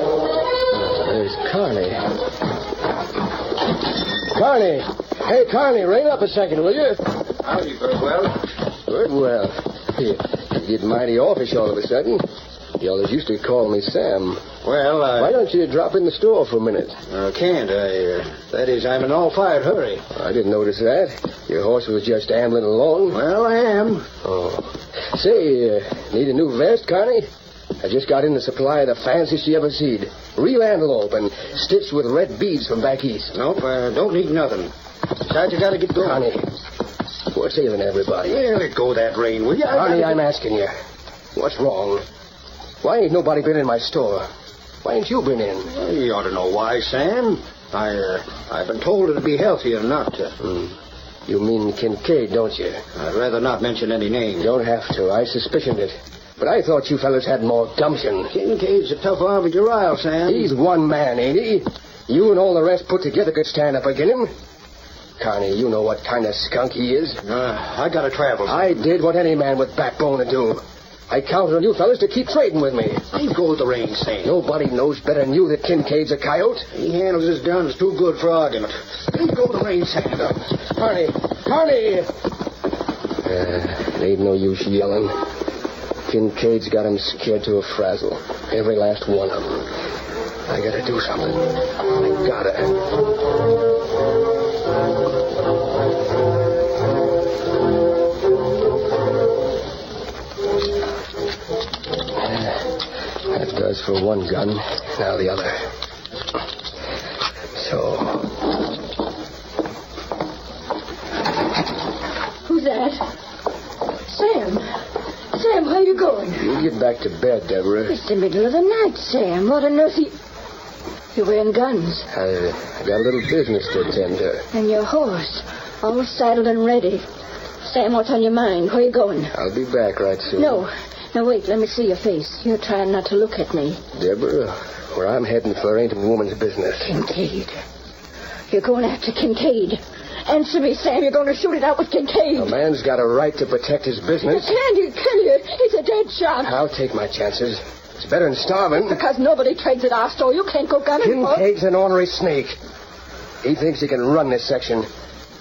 There's Carney. Carney! Hey, Carney, rein up a second, will you? Howdy, Birdwell. Birdwell. You get mighty offish all of a sudden. You always used to call me Sam. Well, Why don't you drop in the store for a minute? Can't. That is, I'm in an all-fired hurry. I didn't notice that. Your horse was just ambling along. Well, I am. Oh. Say, need a new vest, Carney? I just got in the supply of the fanciest you ever seed. Real antelope and stitched with red beads from back east. Nope, don't need nothing. Besides, you gotta get going. Carney, what's ailing everybody? Yeah, let go of that rein, will you? Carney, I'm asking you. What's wrong? Why ain't nobody been in my store? Why ain't you been in? Well, you ought to know why, Sam. I've been told it'd be healthier not to. You mean Kincaid, don't you? I'd rather not mention any names. Don't have to. I suspicioned it. But I thought you fellas had more gumption. Kincaid's a tough army to rile, Sam. He's one man, ain't he? You and all the rest put together could stand up against him. Carney, you know what kind of skunk he is. I gotta travel. I did what any man with backbone would do. I counted on you fellas to keep trading with me. Leave go of the reins, Sam. Nobody knows better than you that Kincaid's a coyote. He handles his guns too good for argument. Leave go of the reins, Sam. Carney! Carney! It ain't no use yelling. Kincaid's got him scared to a frazzle. Every last one of them. I gotta do something. I gotta. That does for one gun. Now the other. So. Who's that? Sam. Sam, where are you going? You get back to bed, Deborah. It's the middle of the night, Sam. What on earth You're wearing guns. I got a little business to attend to. And your horse. All saddled and ready. Sam, what's on your mind? Where are you going? I'll be back right soon. No. Now, wait. Let me see your face. You're trying not to look at me. Deborah, where I'm heading for ain't a woman's business. Kincaid. You're going after Kincaid. Answer me, Sam. You're going to shoot it out with Kincaid. A man's got a right to protect his business. You can't. He'll kill you. He's a dead shot. I'll take my chances. It's better than starving. Because nobody trades at our store. You can't go gunning for. Kincaid's an ornery snake. He thinks he can run this section.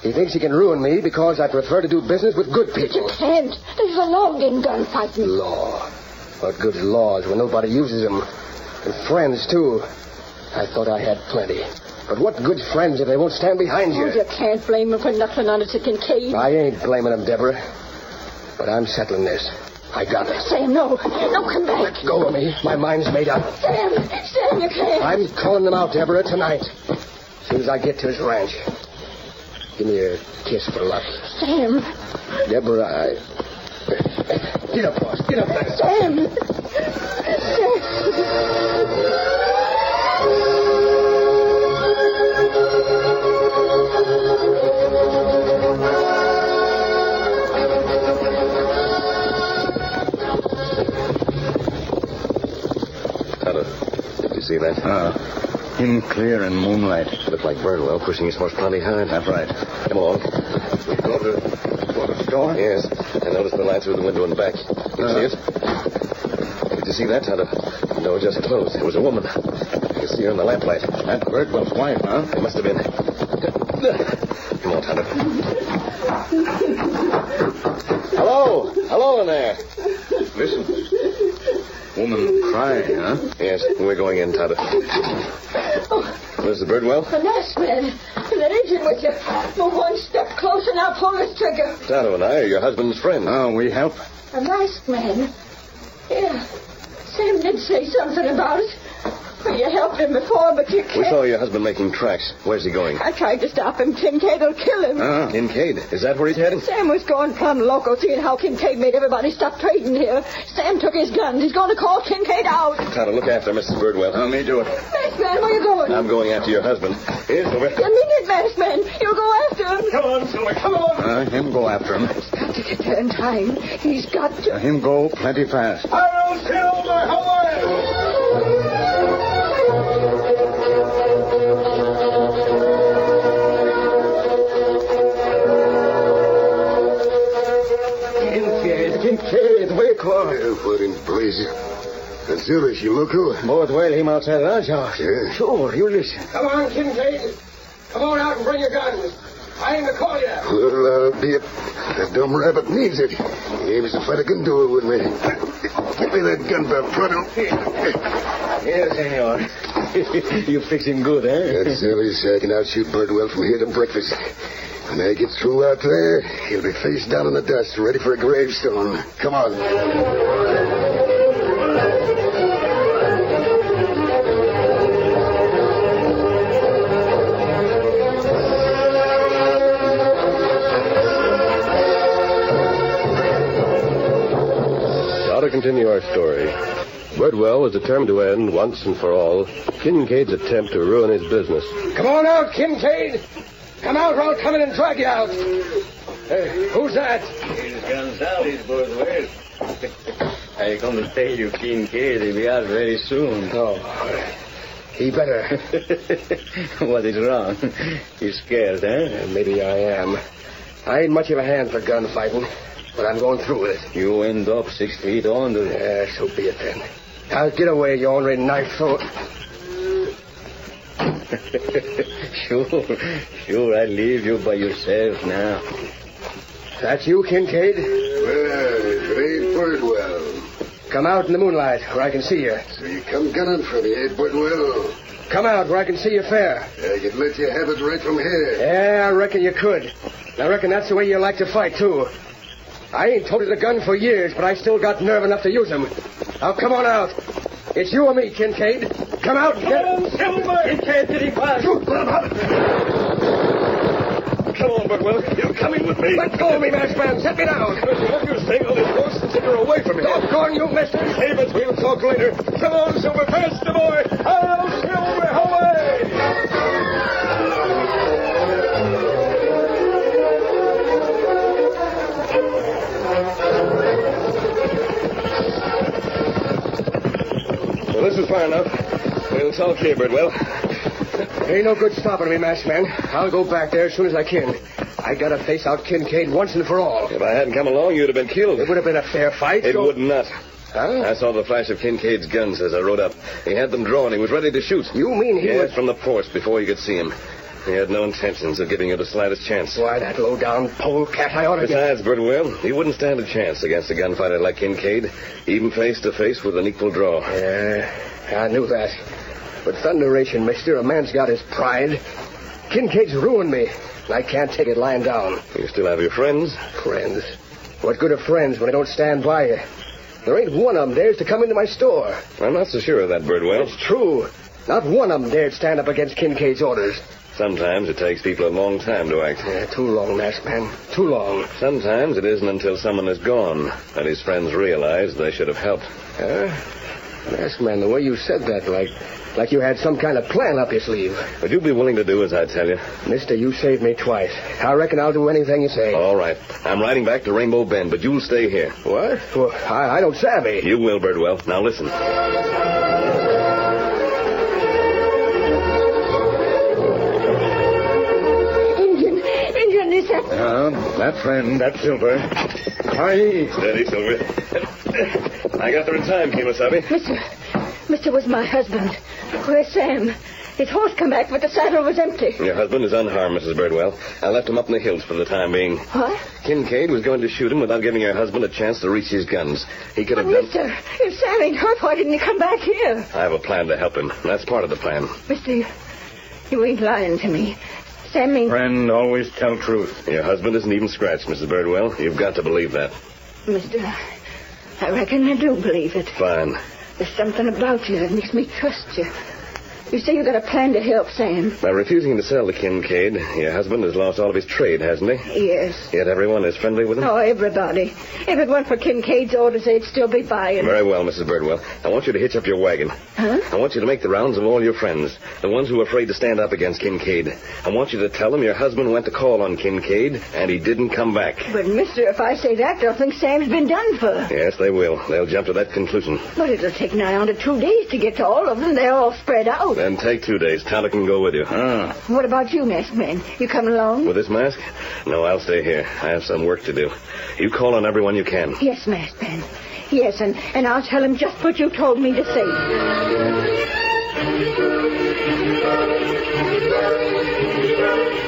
He thinks he can ruin me because I prefer to do business with good people. You can't. There's a law in gunfighting. Law? What good's laws when nobody uses them? And friends, too. I thought I had plenty. But what good's friends if they won't stand behind you? Oh, you can't blame them for knuckling on to Kincaid. I ain't blaming them, Deborah. But I'm settling this. I got it. Sam, no. No, come back. Let go of me. My mind's made up. Sam, you can't. I'm calling them out, Deborah, tonight. As soon as I get to his ranch. Give me a kiss for luck. Sam. Deborah, Get up, boss. Get up there. Sam. see that? In clear and moonlight. Looked like Birdwell pushing his horse plenty hard. That's right. Come along. Go to the store? Yes. I noticed the light through the window in the back. You see it? Did you see that, Tonto? The door just closed. It was a woman. You can see her in the lamplight. That Birdwell's wife, huh? It must have been. Come on, Tonto. Hello! Hello in there! Listen. Woman crying, huh? Yes, we're going in, Tonto. Mrs. Birdwell? The last man. That agent with you. Move one step closer now. Pull this trigger. Tonto and I are your husband's friends. Oh, we help? The masked man. Yeah. Sam did say something about it. Well, you helped him before, but you can't. We saw your husband making tracks. Where's he going? I tried to stop him. Kincaid will kill him. Kincaid? Is that where he's heading? Sam was going plumb loco, seeing how Kincaid made everybody stop trading here. Sam took his guns. He's going to call Kincaid out. Tonto, look after Mrs. Birdwell. Let me do it. Masked man, where you going? I'm going after your husband. Here's Silver. You mean it, masked man. You go after him. Come on, Silver, come on. Him go after him. He's got to get there in time. He's got to. Him go plenty fast. Hi-yo, Silver, away! Kincaid, wake up. What in blazes? And Silver, she local? Both well, him outside the ranch house. Yeah. Sure, you listen. Come on, Kincaid. Come on out and bring your guns. I aim to call you. Well, be it. That dumb rabbit needs it. He aims to fight, I can do it with me. Give me that gun, Belprano. Yes, senor. You fix him good, eh? That Silver's I can outshoot Birdwell from here to breakfast. When I get through out there, he'll be face down in the dust, ready for a gravestone. Come on. Now to continue our story. Birdwell was determined to end, once and for all, Kincaid's attempt to ruin his business. Come on out, Kincaid. Come out or I'll come in and drag you out. Who's that? It's Gonzales, Birdwell. I come to tell you, Kincaid, he'll be out very soon. Oh, he better. What is wrong? You scared, eh? Maybe I am. I ain't much of a hand for gunfighting, but I'm going through with it. You end up 6 feet under. Yeah, so be it then. Now get away, you ornery knife throat. Sure, I leave you by yourself now. That you, Kincaid? Well, if it ain't Birdwell. Come out in the moonlight where I can see you. So you come gunning for me, eh, Birdwell? Come out where I can see you fair. I could let you have it right from here. Yeah, I reckon you could. I reckon that's the way you like to fight, too. I ain't toted a gun for years, but I still got nerve enough to use them. Now, come on out. It's you or me, Kincaid. Come out and get him. Silver! Kincaid, did he pass? Shoot, let him have it. Come on, Birdwell. You're coming with me. Let go of me, masked man. Set me down. Have you staying on this horse and take her away from me. Doggone you, mister. Save it. We'll talk later. Come on, Silver. Faster, boy. Hello, Silver. Away! Well, this is far enough. We'll talk here, Birdwell. Ain't no good stopping me, masked man. I'll go back there as soon as I can. I gotta face out Kincaid once and for all. If I hadn't come along, you'd have been killed. It would have been a fair fight. It would not. Huh? I saw the flash of Kincaid's guns as I rode up. He had them drawn. He was ready to shoot. You mean he Yes, was... from the porch before you could see him. He had no intentions of giving you the slightest chance. Why, that low-down polecat, I ought to... Besides, Birdwell, he wouldn't stand a chance against a gunfighter like Kincaid, even face-to-face with an equal draw. Yeah, I knew that. But thunderation, mister, a man's got his pride. Kincaid's ruined me, and I can't take it lying down. You still have your friends? Friends? What good are friends when they don't stand by you? There ain't one of them dares to come into my store. I'm not so sure of that, Birdwell. It's true. Not one of them dared stand up against Kincaid's orders. Sometimes it takes people a long time to act. Yeah, too long, masked man. Too long. Sometimes it isn't until someone is gone that his friends realize they should have helped. Masked man, the way you said that, like you had some kind of plan up your sleeve. Would you be willing to do as I tell you? Mister, you saved me twice. I reckon I'll do anything you say. All right. I'm riding back to Rainbow Bend, but you'll stay here. What? Well, I don't savvy. You will, Birdwell. Now listen. That friend, that Silver. Aye. Steady, Silver. I got there in time, Kemosabe. Mr. was my husband. Where's Sam? His horse come back, but the saddle was empty. Your husband is unharmed, Mrs. Birdwell. I left him up in the hills for the time being. What? Kincaid was going to shoot him without giving your husband a chance to reach his guns. He could have done... Mister, if Sam ain't hurt, why didn't he come back here? I have a plan to help him. That's part of the plan. Mister, you ain't lying to me. Sam ain't... Friend, always tell truth. Your husband isn't even scratched, Mrs. Birdwell. You've got to believe that. Mister, I reckon I do believe it. Fine. There's something about you that makes me trust you. You say you got a plan to help Sam. By refusing to sell to Kincaid, your husband has lost all of his trade, hasn't he? Yes. Yet everyone is friendly with him? Oh, everybody. If it weren't for Kincaid's orders, they'd still be buying. Very well, Mrs. Birdwell. I want you to hitch up your wagon. Huh? I want you to make the rounds of all your friends, the ones who are afraid to stand up against Kincaid. I want you to tell them your husband went to call on Kincaid, and he didn't come back. But, mister, if I say that, they'll think Sam's been done for. Yes, they will. They'll jump to that conclusion. But it'll take nigh on to 2 days to get to all of them. They're all spread out. Then take 2 days. Tonto can go with you. What about you, masked man? You coming along? With this mask? No, I'll stay here. I have some work to do. You call on everyone you can. Yes, masked man. Yes, and I'll tell him just what you told me to say.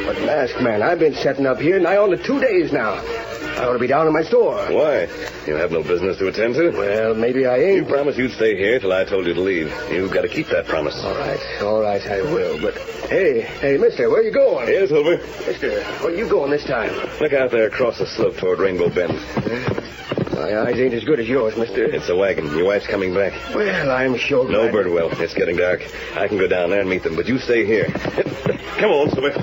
But, masked man, I've been setting up here nigh on to 2 days now. I ought to be down in my store. Why? You have no business to attend to? Well, maybe I ain't. You promised you'd stay here till I told you to leave. You've got to keep that promise. All right, I will. But, hey, mister, where you going? Here, Silver. Mister, where you going this time? Look out there across the slope toward Rainbow Bend. My eyes ain't as good as yours, mister. It's a wagon. Your wife's coming back. Well, I'm sure glad. No, Birdwell. It's getting dark. I can go down there and meet them, but you stay here. Come on, Silver.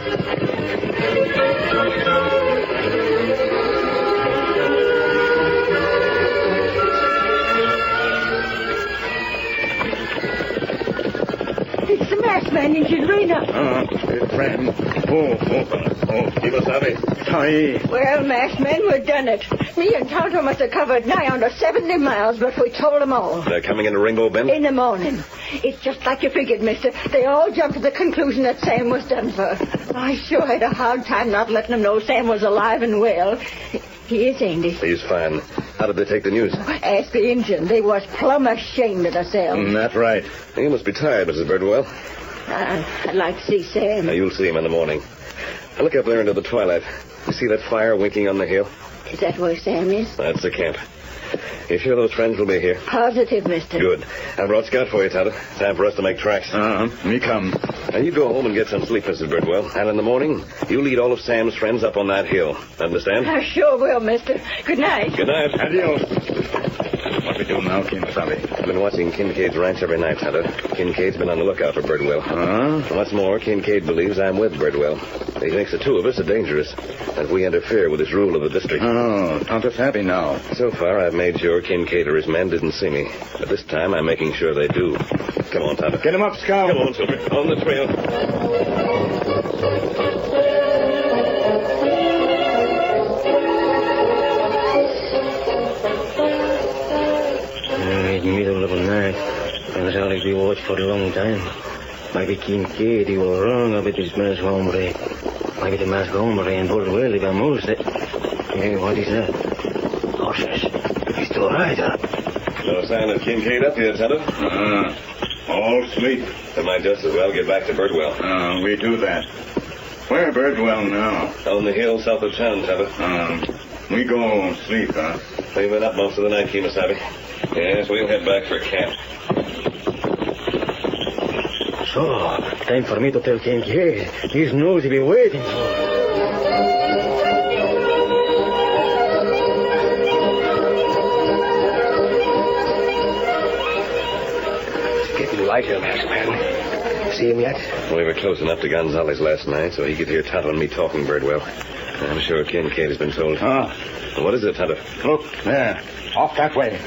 It's the masked man in Jadrina. Good friend. Oh, Kemosabe. Aye. Well, masked man, we've done it. Me and Tonto must have covered nigh under 70 miles, but we told them all. They're coming into Rainbow Bend? In the morning. It's just like you figured, mister. They all jumped to the conclusion that Sam was done for. I sure had a hard time not letting them know Sam was alive and well. He is, ain't he? He's fine. How did they take the news? Ask the Injun. They was plumb ashamed of themselves. That's right. You must be tired, Mrs. Birdwell. I'd like to see Sam. Now, you'll see him in the morning. Now, look up there into the twilight. You see that fire winking on the hill? Is that where Sam is? That's the camp. You sure those friends will be here? Positive, mister. Good. I brought Scott for you, Tonto. Time for us to make tracks. Me come. Now, you go home and get some sleep, Mrs. Birdwell. And in the morning, you lead all of Sam's friends up on that hill. Understand? I sure will, mister. Good night. Good night. Adios. What we do now, Kemosabe? I've been watching Kincaid's ranch every night, Tonto. Kincaid's been on the lookout for Birdwell. What's more, Kincaid believes I'm with Birdwell. He thinks the two of us are dangerous, and if we interfere with his rule of the district. Oh, Tonto's happy now. So far, I've made sure Kincaid or his men didn't see me. But this time, I'm making sure they do. Come on, Tonto. Get him up, Scout. Come on, Silver. On the trail. It's middle of the night, and it's hardly be watched for a long time. Maybe Kincaid, he was wrong about this masked hombre. Maybe the masked hombre and Birdwell, if I'm most it. Hey, what is that? Horses. He's still right, huh? No sign of Kincaid up here, Tonto. All sleep. I might just as well get back to Birdwell. We do that. Where Birdwell now? On the hill south of town, Tonto. We go sleep, huh? We've been up most of the night, Kemosabe. Yes, we'll head back for camp. So, time for me to tell Kincaid. His news he'll be waiting for. Lighter, masked man. See him yet? We were close enough to Gonzales last night so he could hear Tonto and me talking, Birdwell. I'm sure Kincaid has been told. Ah. What is it, Tonto? Look, there. Off that way.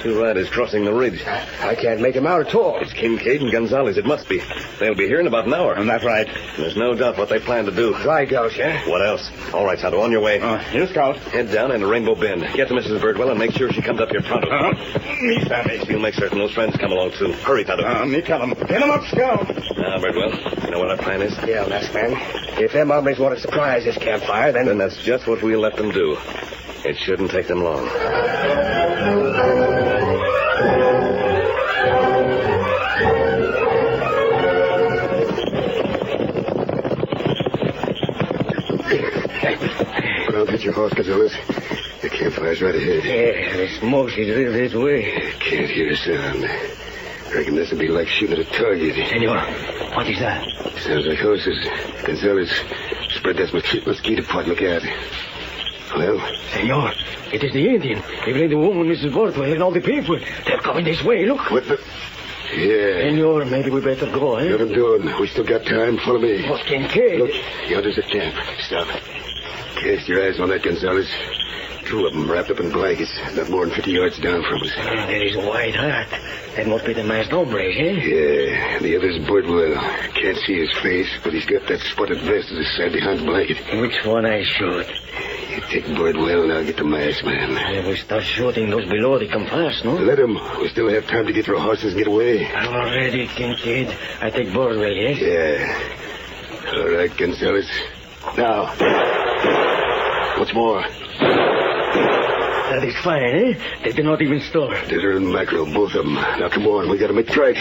Two riders crossing the ridge. I can't make him out at all. It's Kincaid and Gonzalez. It must be. They'll be here in about an hour. And that's right. There's no doubt what they plan to do. Dry gulch, eh? What else? All right, Tonto, on your way. You, Scout. Head down into Rainbow Bend. Get to Mrs. Birdwell and make sure she comes up here pronto. Me, Sammy. We'll make certain those friends come along, too. Hurry, Tonto. Me tell him. Get him up, Scout. Now, Birdwell, you know what our plan is? Yeah, masked man. If them hombres want to surprise this campfire, then... Then that's just what we'll let them do. It shouldn't take them long. Well, get your horse, Gonzalez. The campfire's right ahead. Yeah, the smoke is real this way. Can't hear a sound. Reckon this'll be like shooting at a target. Senor, what is that? Sounds like horses. Gonzalez, spread that mosquito pot. Look out. Well? Senor, it is the Indian. They bring the woman, Mrs. Borthwell, and all the people. They're coming this way. Look. What the... Yeah. Senor, maybe we better go, eh? Let him do it. We still got time. Follow me. What's Kincaid? Look, yonder's a camp. Stop. Cast your eyes on that, Gonzalez. Two of them wrapped up in blankets, not more than 50 yards down from us. There is a white hat. That must be the masked hombre, eh? Yeah, and the other's Birdwell. Can't see his face, but he's got that spotted vest at his side behind the blanket. Which one I shoot? You take Birdwell, and I'll get the masked man. Yeah, we start shooting those below. They come fast, no? Let him. We still have time to get to our horses and get away. I'm ready, Kincaid. I take Birdwell, yes? Yeah. All right, Gonzalez. Now. What's more? That is fine, eh? They do not even stir. Dinner and mackerel, both of them. Now, come on. We got to make tracks.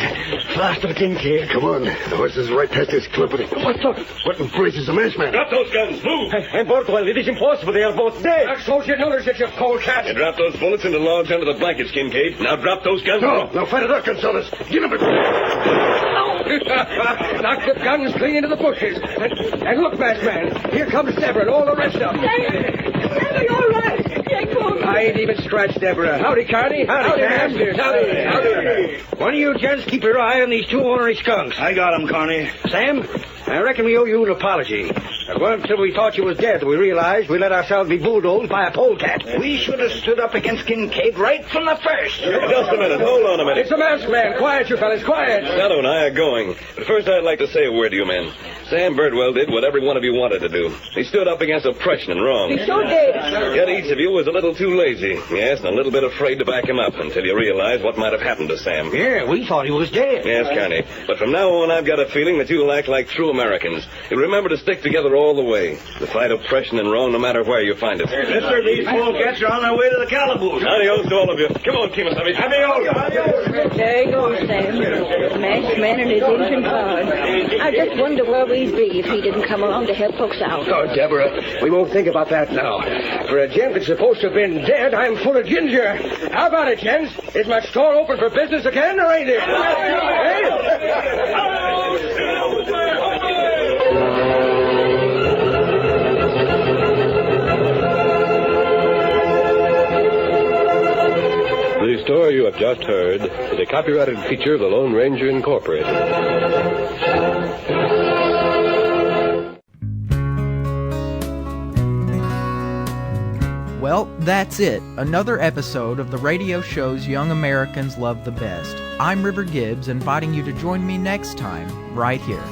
Faster, Kincaid. Come on. The horses are right past this cliff. What's up? What in blazes the masked man? Drop those guns. Move. And Borthwell, it is impossible. They are both dead. I told you notice it, you polecat. You drop those bullets into logs under the blankets, Kincaid. Now drop those guns. No, fight it up, Gonzalez. Get him. Knock the guns clean into the bushes. And look, masked man, here comes Deborah and all the rest of them. Deborah, you all right? I ain't even scratched Deborah. Howdy, Carney. Howdy, Masters. Howdy. One of you gents keep your eye on these two ornery skunks. I got 'em, Carney. Sam, I reckon we owe you an apology. It wasn't until we thought you was dead that we realized we let ourselves be bulldozed by a polecat. We should have stood up against Kincaid right from the first. Just a minute. Hold on a minute. It's a masked man. Quiet, you fellas. Quiet. Tonto and I are going. But first I'd like to say a word to you men. Sam Birdwell did what every one of you wanted to do. He stood up against oppression and wrong. He sure did. Yet each of you was a little too lazy. Yes, and a little bit afraid to back him up until you realized what might have happened to Sam. Yeah, we thought he was dead. Yes, Carney. But from now on, I've got a feeling that you'll act like true Americans. You'll remember to stick together all the way. To fight oppression and wrong no matter where you find it. Mister, these polecats are on their way to the calaboose. Adios to all of you. Come on, Kemosabe. Adios. There he goes, Sam. The masked man and his Indian guard. I just wonder where we'd be if he didn't come along to help folks out. Oh, Deborah, we won't think about that now. For a gent that's supposed to have been dead, I'm full of ginger. How about it, gents? Is my store open for business again, or ain't it? The story you have just heard is a copyrighted feature of the Lone Ranger Incorporated. Well, that's it. Another episode of the radio shows Young Americans Love the Best. I'm River Gibbs, inviting you to join me next time, right here.